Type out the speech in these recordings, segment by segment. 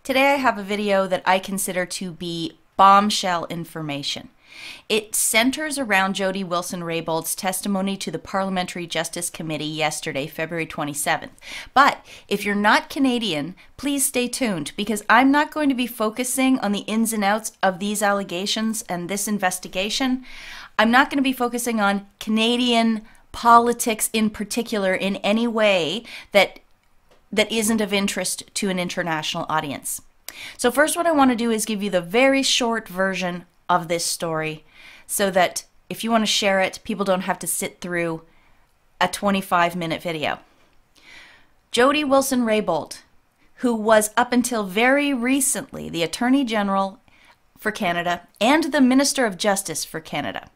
Today I have a video that I consider to be bombshell information. It centers around Jody Wilson-Raybould's testimony to the Parliamentary Justice Committee yesterday, February 27th. But if you're not Canadian, please stay tuned because I'm not going to be focusing on the ins and outs of these allegations and this investigation. I'm not going to be focusing on Canadian politics in particular in any way that isn't of interest to an international audience. So first, what I want to do is give you the very short version of this story so that if you want to share it, people don't have to sit through a 25-minute video. Jody Wilson-Raybould, who was up until very recently the Attorney General for Canada and the Minister of Justice for Canada,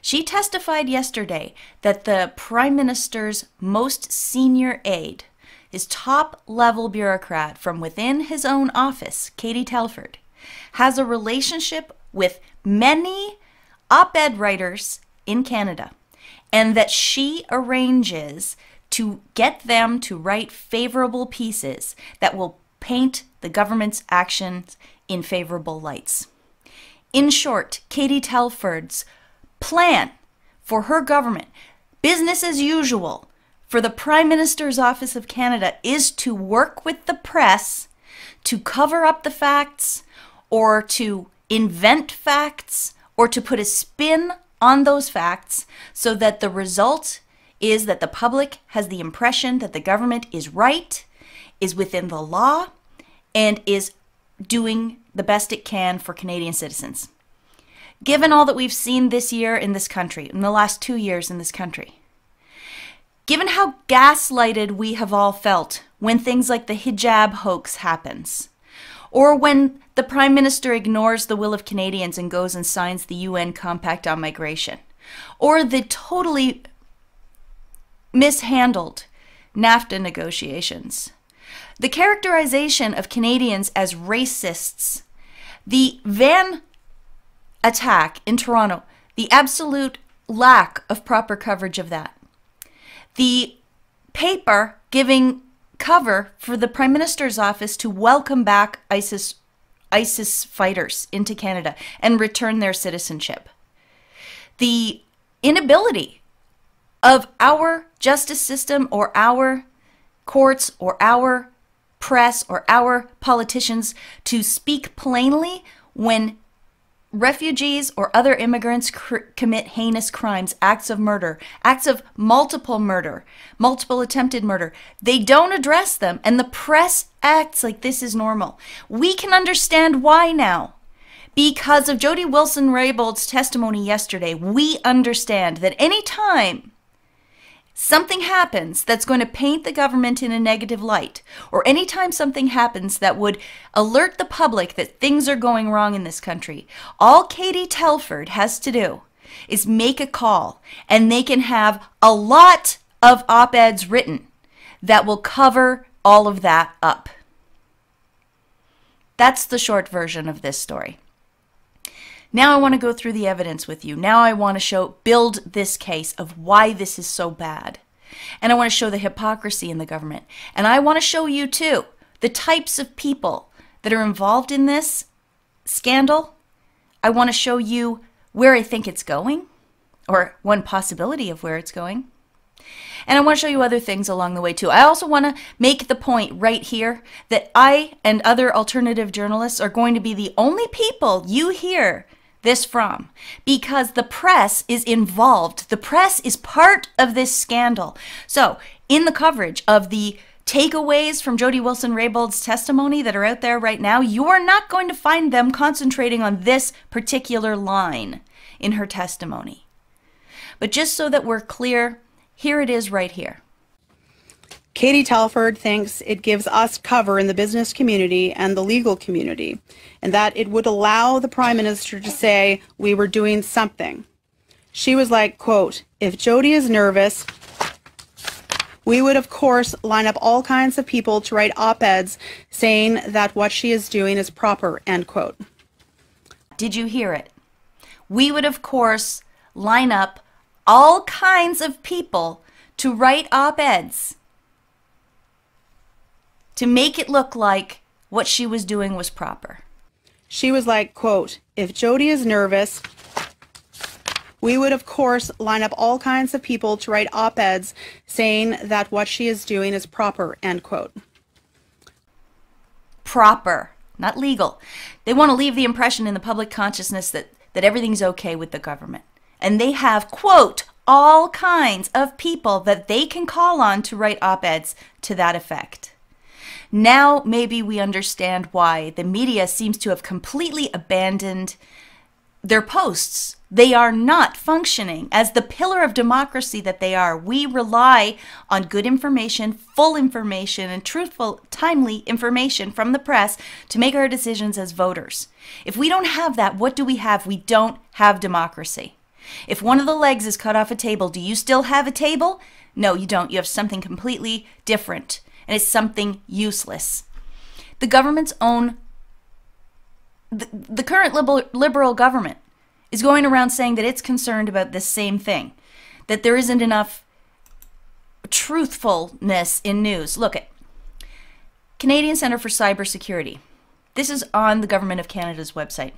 she testified yesterday that the Prime Minister's most senior aide, his top-level bureaucrat from within his own office, Katie Telford, has a relationship with many op-ed writers in Canada, and that she arranges to get them to write favorable pieces that will paint the government's actions in favorable lights. In short, Katie Telford's plan for her government, business as usual, for the Prime Minister's Office of Canada is to work with the press to cover up the facts or to invent facts or to put a spin on those facts so that the result is that the public has the impression that the government is right, is within the law, and is doing the best it can for Canadian citizens. Given all that we've seen this year in this country, in the last 2 years in this country, given how gaslighted we have all felt when things like the hijab hoax happens, or when the Prime Minister ignores the will of Canadians and goes and signs the UN Compact on Migration, or the totally mishandled NAFTA negotiations, the characterization of Canadians as racists, the van attack in Toronto, the absolute lack of proper coverage of that, the paper giving cover for the Prime Minister's office to welcome back ISIS fighters into Canada and return their citizenship, the inability of our justice system or our courts or our press or our politicians to speak plainly when refugees or other immigrants commit heinous crimes, acts of murder, acts of multiple murder, multiple attempted murder. They don't address them, and the press acts like this is normal. We can understand why now. Because of Jody Wilson-Raybould's testimony yesterday, we understand that any time something happens that's going to paint the government in a negative light, or anytime something happens that would alert the public that things are going wrong in this country, all Katie Telford has to do is make a call, and they can have a lot of op-eds written that will cover all of that up. That's the short version of this story. Now I want to go through the evidence with you. Now I want to build this case of why this is so bad. And I want to show the hypocrisy in the government. And I want to show you too the types of people that are involved in this scandal. I want to show you where I think it's going, or one possibility of where it's going. And I want to show you other things along the way too. I also want to make the point right here that I and other alternative journalists are going to be the only people you hear this from, because the press is involved. The press is part of this scandal. So in the coverage of the takeaways from Jody Wilson-Raybould's testimony that are out there right now, you are not going to find them concentrating on this particular line in her testimony. But just so that we're clear, here it is right here. Katie Telford thinks it gives us cover in the business community and the legal community, and that it would allow the Prime Minister to say we were doing something. She was like, quote, "If Jody is nervous, we would of course line up all kinds of people to write op-eds saying that what she is doing is proper," end quote. Did you hear it? We would of course line up all kinds of people to write op-eds to make it look like what she was doing was proper. She was like, quote, "If Jody is nervous, we would, of course, line up all kinds of people to write op-eds saying that what she is doing is proper," end quote. Proper, not legal. They want to leave the impression in the public consciousness that everything's okay with the government. And they have, quote, all kinds of people that they can call on to write op-eds to that effect. Now maybe we understand why the media seems to have completely abandoned their posts. They are not functioning as the pillar of democracy that they are. We rely on good information, full information, and truthful, timely information from the press to make our decisions as voters. If we don't have that, what do we have? We don't have democracy. If one of the legs is cut off a table, do you still have a table? No, you don't. You have something completely different, and it's something useless. The government's own, the current liberal government is going around saying that it's concerned about this same thing, that there isn't enough truthfulness in news. Look at Canadian Centre for Cybersecurity. This is on the Government of Canada's website.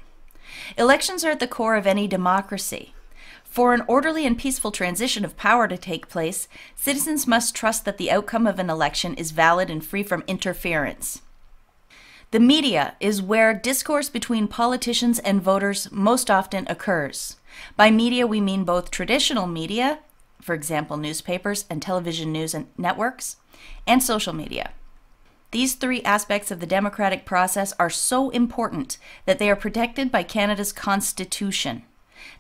Elections are at the core of any democracy. For an orderly and peaceful transition of power to take place, citizens must trust that the outcome of an election is valid and free from interference. The media is where discourse between politicians and voters most often occurs. By media, we mean both traditional media, for example, newspapers and television news and networks, and social media. These three aspects of the democratic process are so important that they are protected by Canada's Constitution.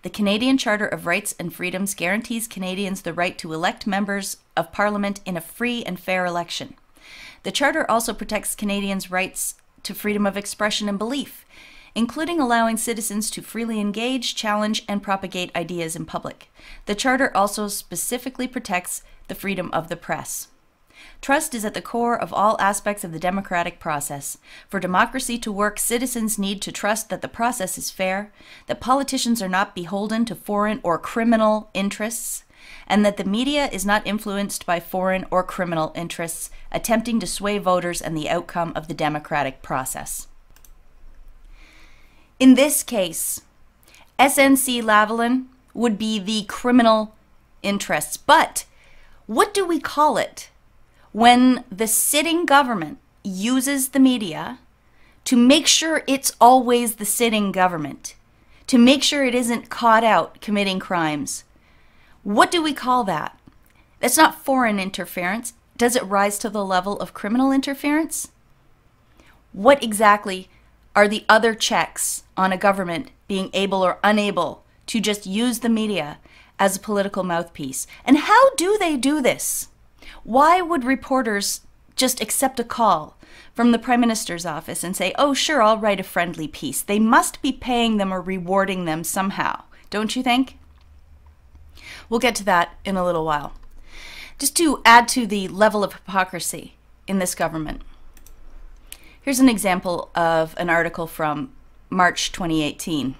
The Canadian Charter of Rights and Freedoms guarantees Canadians the right to elect members of Parliament in a free and fair election. The Charter also protects Canadians' rights to freedom of expression and belief, including allowing citizens to freely engage, challenge, and propagate ideas in public. The Charter also specifically protects the freedom of the press. Trust is at the core of all aspects of the democratic process. For democracy to work, citizens need to trust that the process is fair, that politicians are not beholden to foreign or criminal interests, and that the media is not influenced by foreign or criminal interests attempting to sway voters and the outcome of the democratic process. In this case, SNC-Lavalin would be the criminal interests. But what do we call it when the sitting government uses the media to make sure it's always the sitting government, to make sure it isn't caught out committing crimes? What do we call that? That's not foreign interference. Does it rise to the level of criminal interference? What exactly are the other checks on a government being able or unable to just use the media as a political mouthpiece? And how do they do this? Why would reporters just accept a call from the Prime Minister's office and say, oh, sure, I'll write a friendly piece? They must be paying them or rewarding them somehow, don't you think? We'll get to that in a little while. Just to add to the level of hypocrisy in this government, here's an example of an article from March 2018.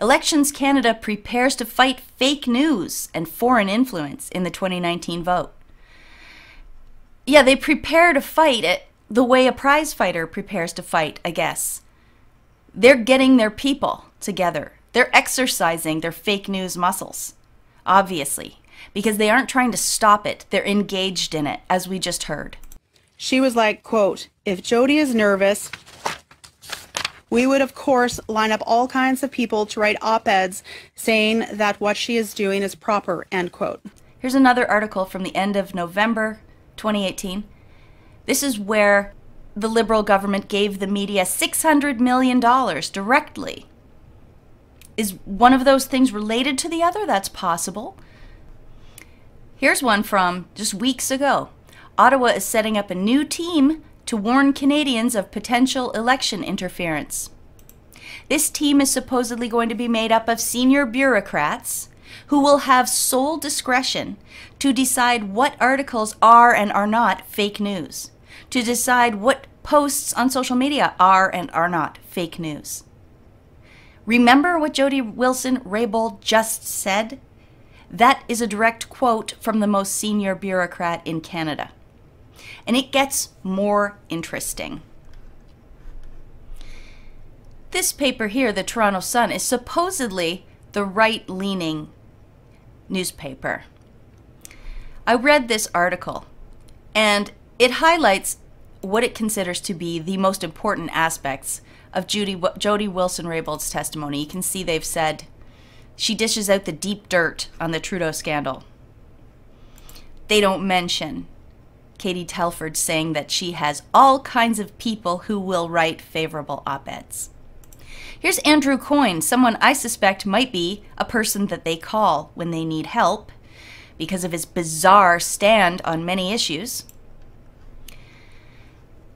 Elections Canada prepares to fight fake news and foreign influence in the 2019 vote. Yeah, they prepare to fight it the way a prize fighter prepares to fight, I guess. They're getting their people together. They're exercising their fake news muscles, obviously, because they aren't trying to stop it. They're engaged in it, as we just heard. She was like, quote, "If Jody is nervous, we would, of course, line up all kinds of people to write op-eds saying that what she is doing is proper," end quote. Here's another article from the end of November 2018. This is where the Liberal government gave the media $600 million directly. Is one of those things related to the other? That's possible. Here's one from just weeks ago. Ottawa is setting up a new team to warn Canadians of potential election interference. This team is supposedly going to be made up of senior bureaucrats who will have sole discretion to decide what articles are and are not fake news, to decide what posts on social media are and are not fake news. Remember what Jody Wilson-Raybould just said? That is a direct quote from the most senior bureaucrat in Canada. And it gets more interesting. This paper here, the Toronto Sun, is supposedly the right-leaning newspaper. I read this article, and it highlights what it considers to be the most important aspects of Jody Wilson-Raybould's testimony. You can see they've said she dishes out the deep dirt on the Trudeau scandal. They don't mention Katie Telford saying that she has all kinds of people who will write favorable op-eds. Here's Andrew Coyne, someone I suspect might be a person that they call when they need help because of his bizarre stand on many issues.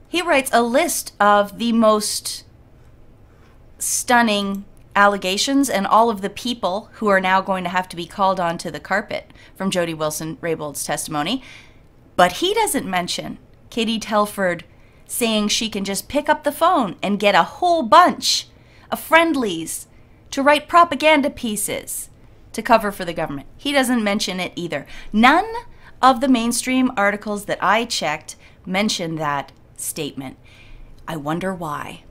He writes a list of the most stunning allegations and all of the people who are now going to have to be called onto the carpet from Jody Wilson-Raybould's testimony. But he doesn't mention Katie Telford saying she can just pick up the phone and get a whole bunch of friendlies to write propaganda pieces to cover for the government. He doesn't mention it either. None of the mainstream articles that I checked mention that statement. I wonder why.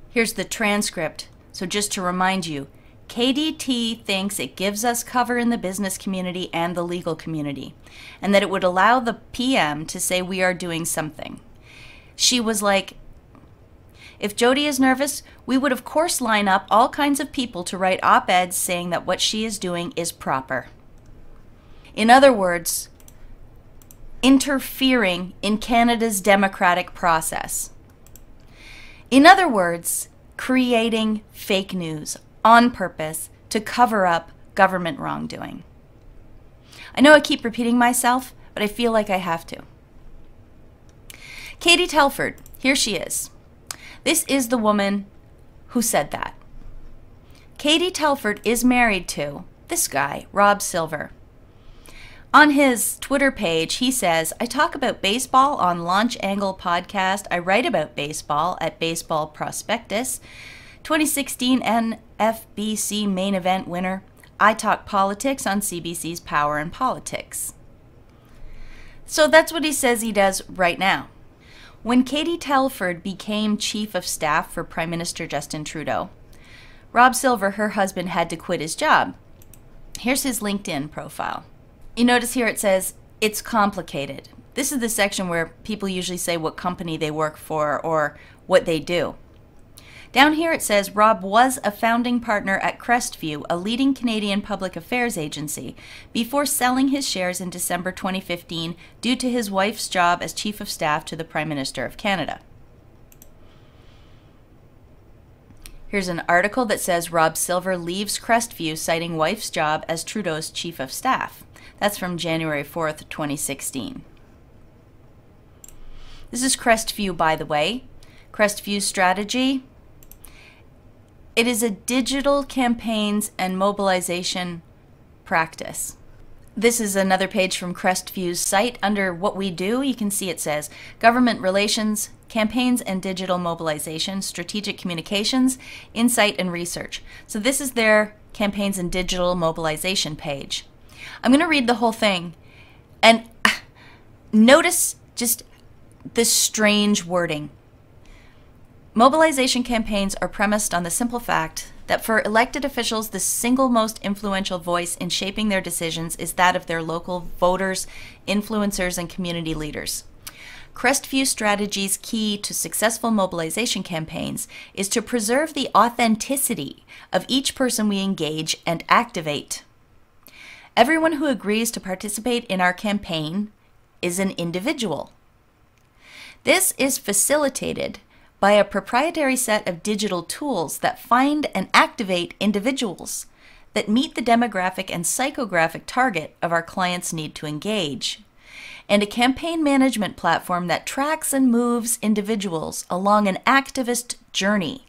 Here's the transcript. So just to remind you, KDT thinks it gives us cover in the business community and the legal community, and that it would allow the PM to say we are doing something. She was like, if Jody is nervous, we would of course line up all kinds of people to write op-eds saying that what she is doing is proper. In other words, interfering in Canada's democratic process. In other words, creating fake news on purpose to cover up government wrongdoing. I know I keep repeating myself, but I feel like I have to. Katie Telford, here she is. This is the woman who said that. Katie Telford is married to this guy, Rob Silver. On his Twitter page, he says, I talk about baseball on Launch Angle podcast. I write about baseball at Baseball Prospectus. 2016 NFBC main event winner. I talk politics on CBC's Power and Politics. So that's what he says he does right now. When Katie Telford became chief of staff for Prime Minister Justin Trudeau, Rob Silver, her husband, had to quit his job. Here's his LinkedIn profile. You notice here it says, it's complicated. This is the section where people usually say what company they work for or what they do. Down here it says Rob was a founding partner at Crestview, a leading Canadian public affairs agency, before selling his shares in December 2015 due to his wife's job as Chief of Staff to the Prime Minister of Canada. Here's an article that says Rob Silver leaves Crestview citing wife's job as Trudeau's Chief of Staff. That's from January 4th, 2016. This is Crestview, by the way. Crestview's strategy. It is a digital campaigns and mobilization practice. This is another page from Crestview's site. Under what we do, you can see it says Government Relations, Campaigns and Digital Mobilization, Strategic Communications, Insight and Research. So this is their Campaigns and Digital Mobilization page. I'm going to read the whole thing, and notice just the strange wording. Mobilization campaigns are premised on the simple fact that for elected officials, the single most influential voice in shaping their decisions is that of their local voters, influencers, and community leaders. Crestview Strategy's key to successful mobilization campaigns is to preserve the authenticity of each person we engage and activate. Everyone who agrees to participate in our campaign is an individual. This is facilitated by a proprietary set of digital tools that find and activate individuals that meet the demographic and psychographic target of our clients' need to engage, and a campaign management platform that tracks and moves individuals along an activist journey,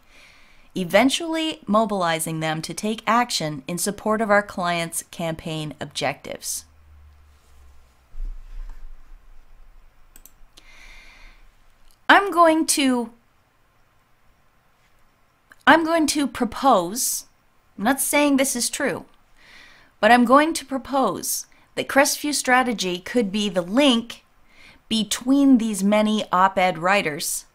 eventually mobilizing them to take action in support of our clients' campaign objectives. I'm going to propose, I'm not saying this is true, but I'm going to propose that Crestview Strategy could be the link between these many op-ed writers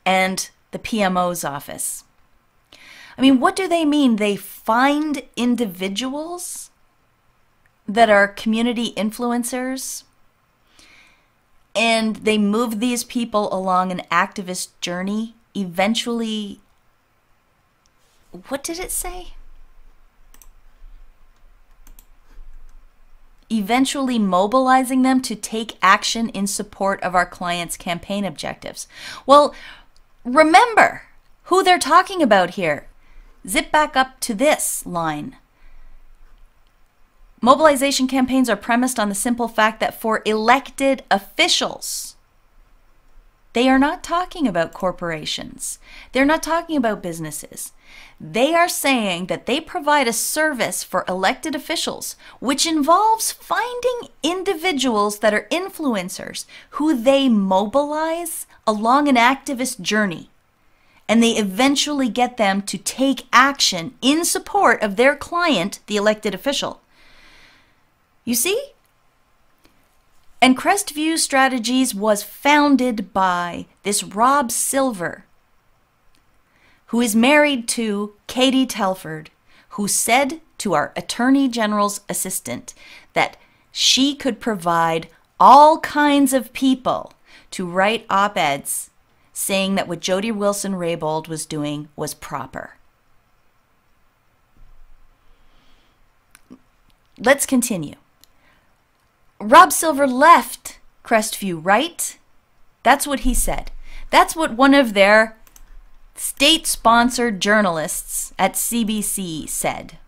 and the the PMO's office. I mean, what do they mean? They find individuals that are community influencers and they move these people along an activist journey, eventually, what did it say? Eventually mobilizing them to take action in support of our clients' campaign objectives. Well, remember who they're talking about here. Zip back up to this line. Mobilization campaigns are premised on the simple fact that for elected officials, they are not talking about corporations. They're not talking about businesses. They are saying that they provide a service for elected officials, which involves finding individuals that are influencers who they mobilize along an activist journey. And they eventually get them to take action in support of their client, the elected official. You see? And Crestview Strategies was founded by this Rob Silver, who is married to Katie Telford, who said to our Attorney General's assistant that she could provide all kinds of people to write op-eds saying that what Jody Wilson-Raybould was doing was proper. Let's continue. Rob Silver left Crestview, right? That's what he said. That's what one of their state-sponsored journalists at CBC said.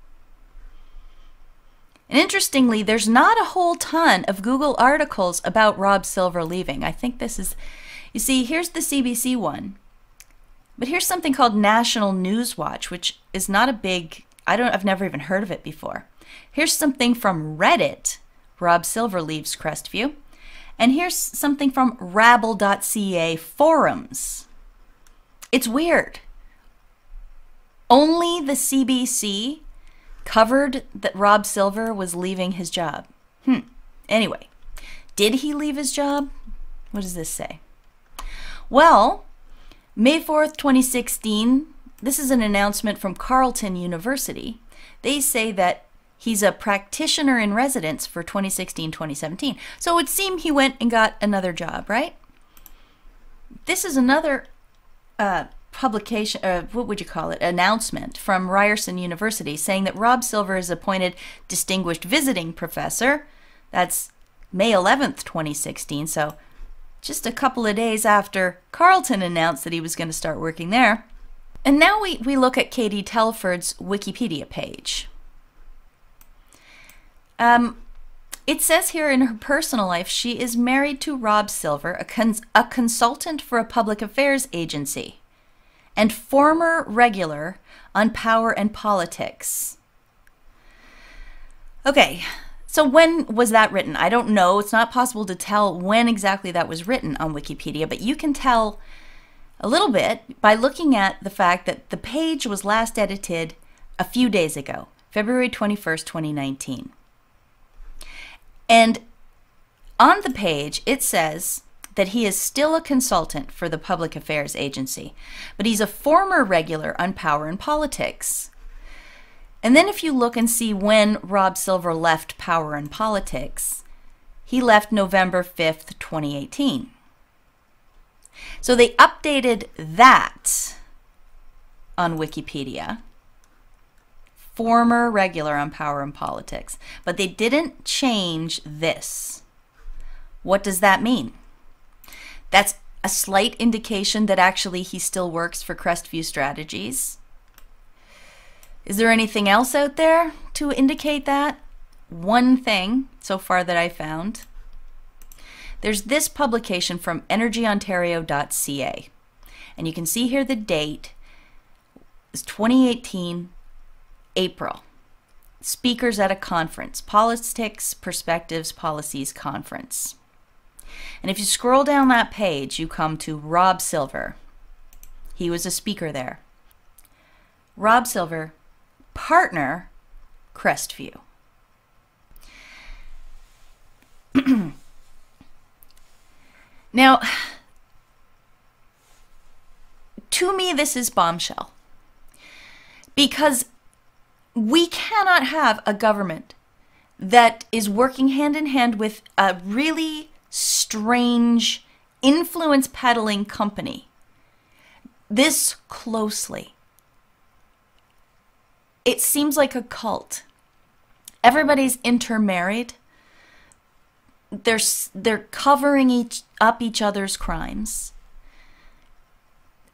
And interestingly, there's not a whole ton of Google articles about Rob Silver leaving. I think this is, you see, here's the CBC one. But here's something called National News Watch, which is not a big, I've never even heard of it before. Here's something from Reddit. Rob Silver leaves Crestview. And here's something from rabble.ca forums. It's weird. Only the CBC covered that Rob Silver was leaving his job. Anyway, did he leave his job? What does this say? Well, May 4th, 2016, this is an announcement from Carleton University. They say that he's a practitioner in residence for 2016-2017. So it would seem he went and got another job, right? This is another publication, what would you call it, announcement from Ryerson University saying that Rob Silver is appointed Distinguished Visiting Professor. That's May 11th, 2016, so just a couple of days after Carleton announced that he was going to start working there. And now we look at Katie Telford's Wikipedia page. It says here in her personal life, she is married to Rob Silver, a consultant for a public affairs agency, and former regular on Power and Politics. Okay, so when was that written? I don't know. It's not possible to tell when exactly that was written on Wikipedia, but you can tell a little bit by looking at the fact that the page was last edited a few days ago, February 21st, 2019. And on the page, it says that he is still a consultant for the Public Affairs Agency, but he's a former regular on Power and Politics. And then if you look and see when Rob Silver left Power and Politics, he left November 5th, 2018. So they updated that on Wikipedia. Former regular on Power and Politics, but they didn't change this. What does that mean? That's a slight indication that actually he still works for Crestview Strategies. Is there anything else out there to indicate that? One thing so far that I found. There's this publication from energyontario.ca, and you can see here the date is 2018 April. Speakers at a conference, Politics, Perspectives, Policies Conference. And if you scroll down that page, you come to Rob Silver. He was a speaker there. Rob Silver, partner, Crestview. Now, To me, this is bombshell. Because we cannot have a government that is working hand in hand with a really strange influence peddling company this closely. It seems like a cult. Everybody's intermarried. They're covering up each other's crimes.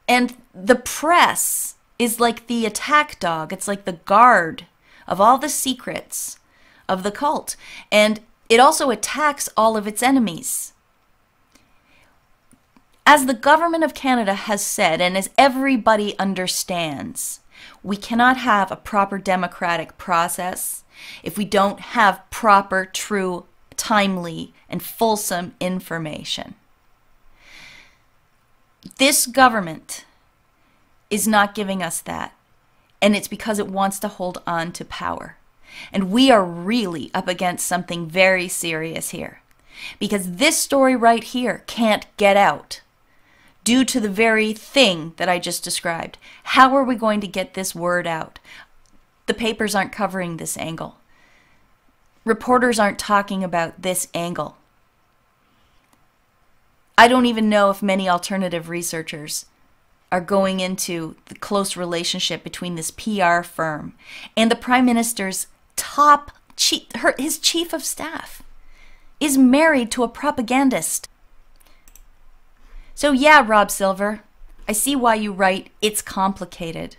And the press is like the attack dog. It's like the guard of all the secrets of the cult. And it also attacks all of its enemies. As the government of Canada has said, and as everybody understands, we cannot have a proper democratic process if we don't have proper, true, timely, and fulsome information. This government is not giving us that, and it's because it wants to hold on to power. And we are really up against something very serious here, because this story right here can't get out due to the very thing that I just described. How are we going to get this word out? The papers aren't covering this angle. Reporters aren't talking about this angle. I don't even know if many alternative researchers are going into the close relationship between this PR firm and the Prime Minister's his chief of staff is married to a propagandist. So yeah, Rob Silver, I see why you write, it's complicated.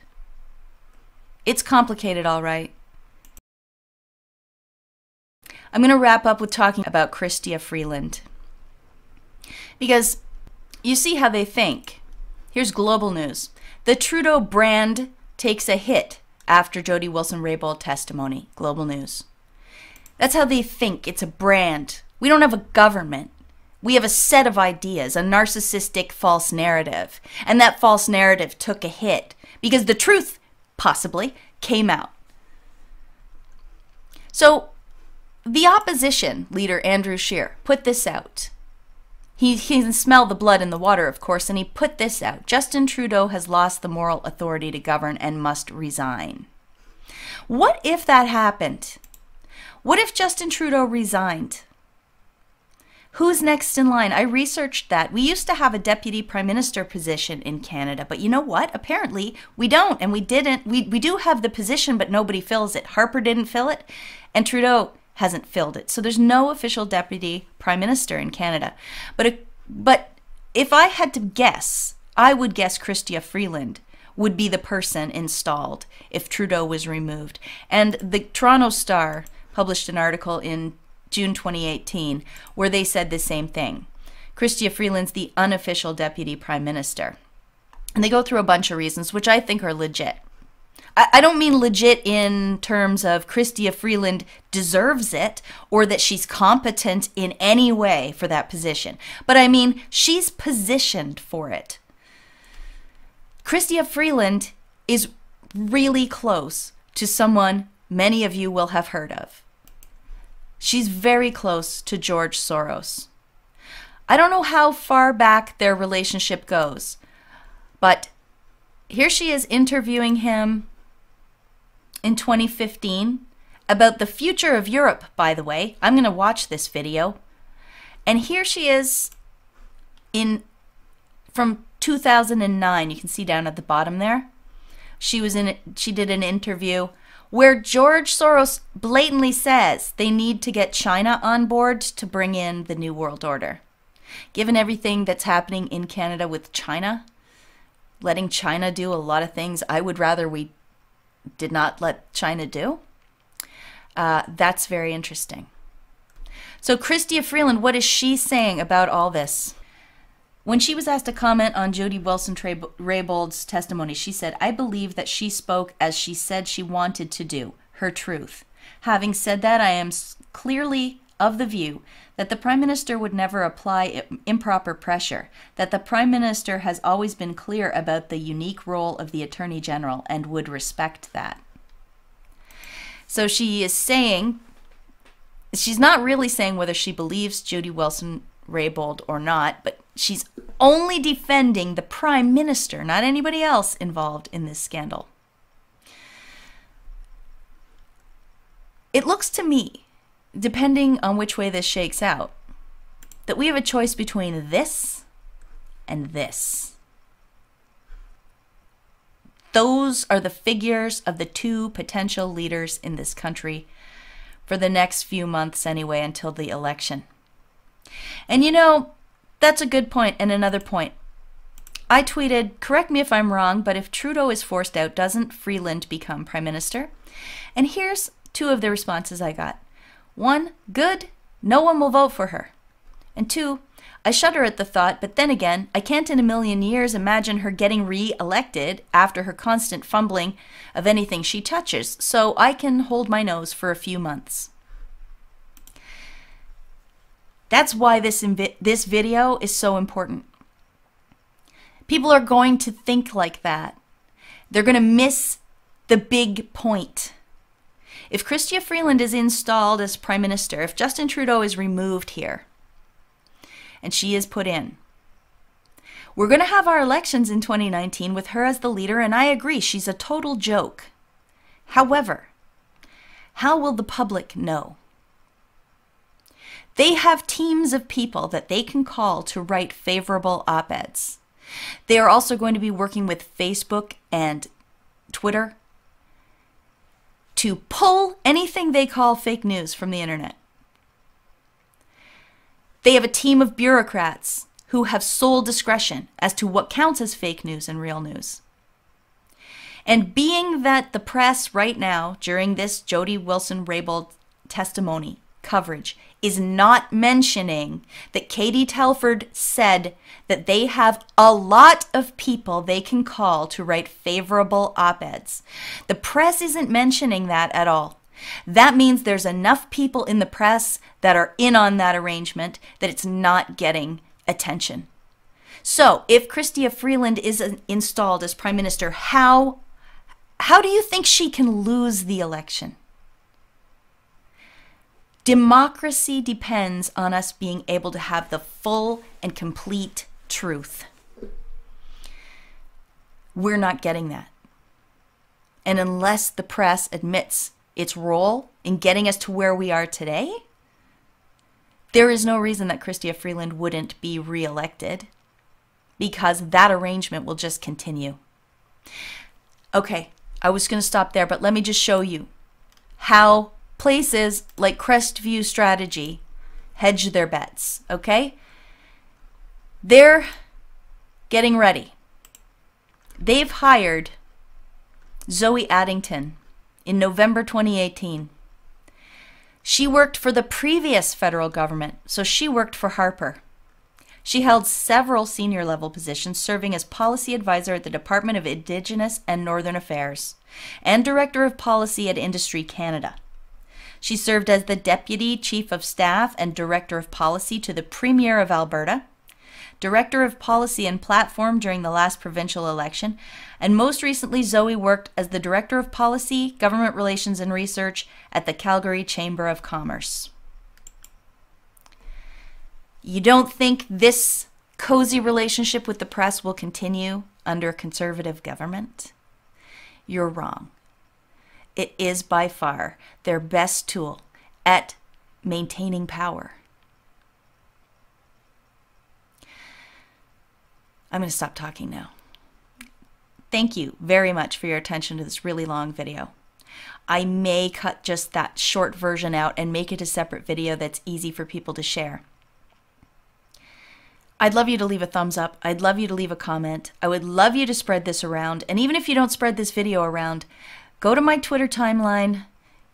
It's complicated, all right. I'm going to wrap up with talking about Chrystia Freeland. Because you see how they think. Here's global news. The Trudeau brand takes a hit after Jody Wilson-Raybould testimony. Global news. That's how they think. It's a brand. We don't have a government. We have a set of ideas, a narcissistic false narrative. And that false narrative took a hit because the truth, possibly, came out. So the opposition leader, Andrew Scheer, put this out. He can smell the blood in the water, of course, and he put this out. Justin Trudeau has lost the moral authority to govern and must resign. What if that happened? What if Justin Trudeau resigned? Who's next in line? I researched that. We used to have a deputy prime minister position in Canada, but you know what? Apparently we don't, and we didn't. We do have the position, but nobody fills it. Harper didn't fill it, and Trudeau hasn't filled it. So there's no official deputy prime minister in Canada. But if I had to guess, I would guess Chrystia Freeland would be the person installed if Trudeau was removed. And the Toronto Star published an article in June 2018 where they said the same thing. Chrystia Freeland's the unofficial deputy prime minister. And they go through a bunch of reasons, which I think are legit. I don't mean legit in terms of Chrystia Freeland deserves it or that she's competent in any way for that position, but I mean she's positioned for it. Chrystia Freeland is really close to someone many of you will have heard of. She's very close to George Soros. I don't know how far back their relationship goes, but here she is interviewing him in 2015 about the future of Europe, by the way. I'm going to watch this video. And here she is from 2009. You can see down at the bottom there. She did an interview where George Soros blatantly says they need to get China on board to bring in the New World Order. Given everything that's happening in Canada with China, letting China do a lot of things I would rather we did not let China do. That's very interesting. So Chrystia Freeland, what is she saying about all this? When she was asked to comment on Jody Wilson-Raybould's testimony, she said, "I believe that she spoke as she said she wanted to do, her truth. Having said that, I am clearly of the view that the Prime Minister would never apply improper pressure, that the Prime Minister has always been clear about the unique role of the Attorney General and would respect that." So she is saying, she's not really saying whether she believes Jody Wilson-Raybould or not, but she's only defending the Prime Minister, not anybody else involved in this scandal. It looks to me, depending on which way this shakes out, that we have a choice between this and this. Those are the figures of the two potential leaders in this country for the next few months anyway, until the election. And you know, that's a good point. And another point. I tweeted, correct me if I'm wrong, but if Trudeau is forced out, doesn't Freeland become Prime Minister? And here's two of the responses I got. One, good, no one will vote for her. And two, I shudder at the thought, but then again, I can't in a million years imagine her getting re-elected after her constant fumbling of anything she touches, so I can hold my nose for a few months. That's why this video is so important. People are going to think like that. They're going to miss the big point. If Chrystia Freeland is installed as Prime Minister, if Justin Trudeau is removed here, and she is put in, we're going to have our elections in 2019 with her as the leader, and I agree, she's a total joke. However, how will the public know? They have teams of people that they can call to write favorable op-eds. They are also going to be working with Facebook and Twitter to pull anything they call fake news from the internet. They have a team of bureaucrats who have sole discretion as to what counts as fake news and real news. And being that the press right now, during this Jody Wilson-Raybould testimony coverage, is not mentioning that Katie Telford said that they have a lot of people they can call to write favorable op-eds. The press isn't mentioning that at all. That means there's enough people in the press that are in on that arrangement that it's not getting attention. So if Chrystia Freeland is installed as Prime Minister, how do you think she can lose the election? Democracy depends on us being able to have the full and complete truth. We're not getting that. And unless the press admits its role in getting us to where we are today, there is no reason that Chrystia Freeland wouldn't be reelected, because that arrangement will just continue. Okay, I was going to stop there, but let me just show you how places like Crestview Strategy hedge their bets, okay? They're getting ready. They've hired Zoe Addington in November 2018. She worked for the previous federal government, so she worked for Harper. She held several senior level positions, serving as policy advisor at the Department of Indigenous and Northern Affairs and Director of Policy at Industry Canada. She served as the Deputy Chief of Staff and Director of Policy to the Premier of Alberta, Director of Policy and Platform during the last provincial election, and most recently Zoe worked as the Director of Policy, Government Relations and Research at the Calgary Chamber of Commerce. You don't think this cozy relationship with the press will continue under a conservative government? You're wrong. It is by far their best tool at maintaining power. I'm going to stop talking now. Thank you very much for your attention to this really long video. I may cut just that short version out and make it a separate video that's easy for people to share. I'd love you to leave a thumbs up. I'd love you to leave a comment. I would love you to spread this around. And even if you don't spread this video around, go to my Twitter timeline,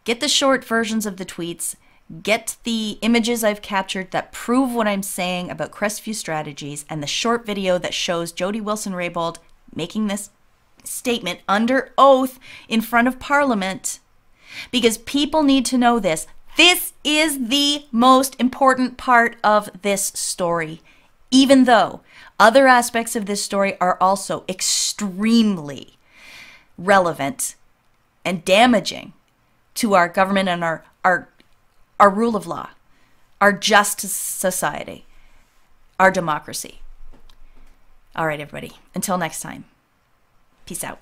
get the short versions of the tweets, get the images I've captured that prove what I'm saying about Crestview Strategies, and the short video that shows Jody Wilson-Raybould making this statement under oath in front of Parliament, because people need to know this. This is the most important part of this story, even though other aspects of this story are also extremely relevant and damaging to our government and our rule of law, our just society. our democracy. All right, everybody. Until next time. Peace out.